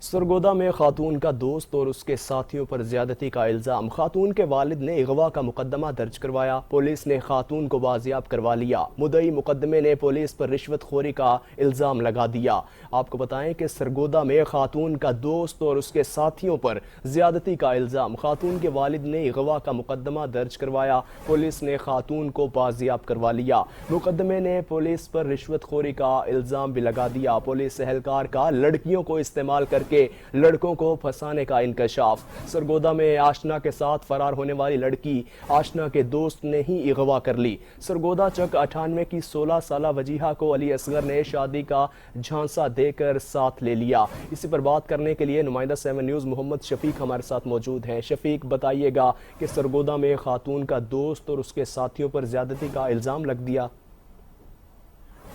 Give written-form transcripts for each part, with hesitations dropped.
सरगोदा में खातून का दोस्त और उसके साथियों पर ज्यादती का इल्जाम। खातून के वालिद ने अगवा का मुकदमा दर्ज करवाया। पुलिस ने खातून को बाजियाब करवा लिया। मुद्दई मुकदमे ने पुलिस पर रिश्वतखोरी का इल्जाम लगा दिया। आपको बताएं कि सरगोदा में खातून का दोस्त और उसके साथियों पर ज्यादती का इल्जाम। खातून के वालिद ने अगवा का मुकदमा दर्ज करवाया। पुलिस ने खातून को बाजियाब करवा लिया। मुकदमे ने पुलिस पर रिश्वतखोरी का इल्जाम भी लगा दिया। पुलिस एहलकार का लड़कियों को इस्तेमाल करके लड़कों को फंसाने का इंकशाफ। सरगोदा में आशना के साथ फरार होने वाली लड़की आशना के दोस्त ने ही अगवा कर ली। सरगोदा चक 98 की 16 साला वजीहा को अली असगर ने शादी का झांसा देकर साथ ले लिया। इसी पर बात करने के लिए नुमाइंदा 7 न्यूज़ मोहम्मद शफीक हमारे साथ मौजूद हैं। शफीक, बताइएगा कि सरगोदा में खातून का दोस्त और उसके साथियों पर ज्यादती का इल्जाम लग दिया।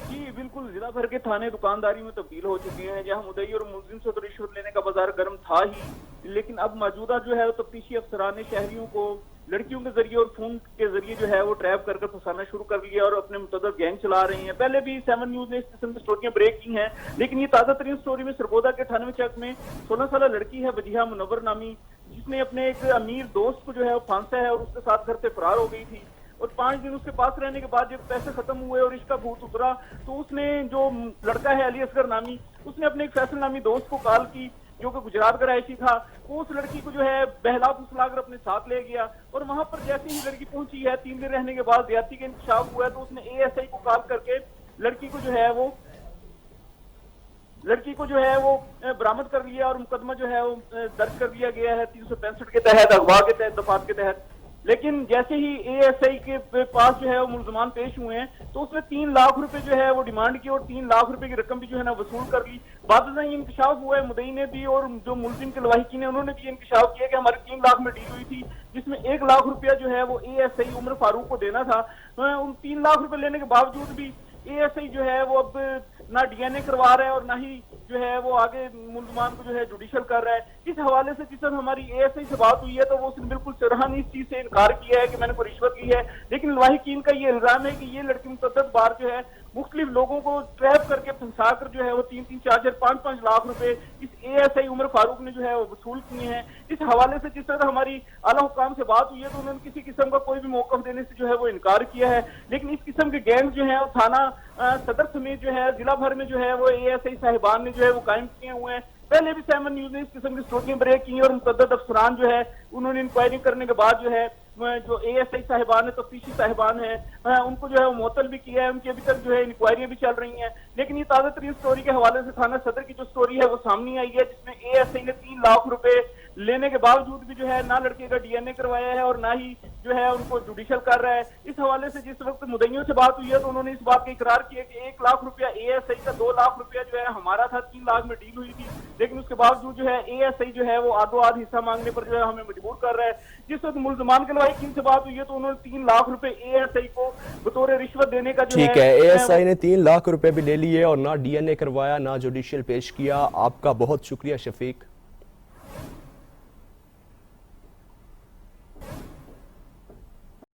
जी बिल्कुल, जिला भर के थाने दुकानदारी में तब्दील हो चुके हैं। जहां मुद्दई और मुलजिम से तो रिश्वत लेने का बाजार गर्म था ही, लेकिन अब मौजूदा जो है तफ्तीशी अफसरान ने शहरियों को लड़कियों के जरिए और फोन के जरिए जो है वो ट्रैप कर फंसाना शुरू कर लिया और अपने मुतअद्दिद गैंग चला रहे हैं। पहले भी 7 न्यूज ने इस किस्म की स्टोरियां ब्रेक की हैं, लेकिन ये ताजा तरीन स्टोरी में सरगोदा के 98 चक में 16 साल लड़की है वजीहा मुनव्वर नामी, जिसने अपने एक अमीर दोस्त को जो है वो फांसा है और उसके साथ घर से फरार हो गई थी। और 5 दिन उसके पास रहने के बाद जब पैसे खत्म हुए और इसका भूत उतरा तो उसने, जो लड़का है अली असगर नामी, उसने अपने एक फैसल नामी दोस्त को कॉल की जो कि गुजरात का रहायशी था। वो उस लड़की को जो है बहला फुसलाकर अपने साथ ले गया और वहां पर जैसे ही लड़की पहुंची है 3 दिन रहने के बाद ज्यादती का इंकशाफ हुआ है तो उसने एएसआई को कॉल करके लड़की को जो है वो बरामद कर लिया और मुकदमा जो है वो दर्ज कर दिया गया है 365 के तहत, अगवा के तहत, दफात के तहत। लेकिन जैसे ही एएसआई के पास जो है वो मुलजमान पेश हुए हैं तो उसने 3 लाख रुपए जो है वो डिमांड की और 3 लाख रुपए की रकम भी जो है ना वसूल कर ली। बाद में ये इंकशाफ हुआ है, मुद्दई ने भी और जो मुलजिम के लवाहिकीन ने उन्होंने भी इंकशाफ किया कि हमारे 3 लाख में डील हुई थी, जिसमें 1 लाख रुपया जो है वो एएसआई उमर फारूक को देना था। उन 3 लाख रुपए लेने के बावजूद भी एएसआई जो है वो अब ना डीएनए करवा रहा है और ना ही जो है वो आगे मुलजमान को जो है जुडिशल कर रहा है। इस हवाले से जिस समय हमारी एएसआई से बात हुई है तो वो उसने बिल्कुल सरहन इस चीज से इनकार किया है कि मैंने कोई रिश्वत ली है, लेकिन लाहिकीन का ये इल्जाम है कि ये लड़की मुतअद्दिद बार जो है मुख्तलिफ लोगों को ट्रैप करके फंसा कर जो है वो 3-3, 4-4, 5-5 लाख रुपए इस एएसआई उमर फारूक ने जो है वो वसूल किए हैं। इस हवाले से जिस तरह हमारी आला हुकाम से बात हुई है तो उन्होंने किसी किस्म का कोई भी मौकफ देने से जो है वो इनकार किया है। लेकिन इस किस्म के गैंग जो है वो थाना सदर समेत जो है जिला भर में जो है वो एएसआई साहिबान ने जो है वो कायम किए हुए हैं। पहले भी 7 न्यूज ने इस किस्म की स्टोरियां ब्रेक की और मुतअद्दिद अफसरान जो है उन्होंने इंक्वायरी करने के बाद जो है जो एएसआई साहिबान है, तफ्तीशी साहिबान है, उनको जो है वो मुअत्तल भी किया है। उनकी अभी तक जो है इंक्वायरियां भी चल रही हैं। लेकिन ये ताजा तरीन स्टोरी के हवाले से थाना सदर की जो स्टोरी है वो सामने आई है, जिसमें एएसआई ने 3 लाख रुपए लेने के बावजूद भी जो है ना लड़के का डीएनए करवाया है और ना ही जो है उनको जुडिशल कर रहा है। इस हवाले से जिस वक्त मुद्दइयों से बात हुई है तो उन्होंने इस बात का इकरार किया कि 1 लाख रुपया एएसआई का, 2 लाख रुपया जो है हमारा था, 3 लाख में डील हुई थी। लेकिन उसके बावजूद जो है एएसआई जो है वो आधो आध हिस्सा मांगने पर जो है हमें मजबूर कर रहा है। जिस वक्त मुलजमान के लवाहिकीन से बात हुई है तो उन्होंने 3 लाख रुपए एएसआई को बतौर रिश्वत देने का जो ठीक है, एएसआई ने 3 लाख रुपए भी ले लिए और ना डीएनए करवाया, ना जुडिशियल पेश किया। आपका बहुत शुक्रिया शफीक।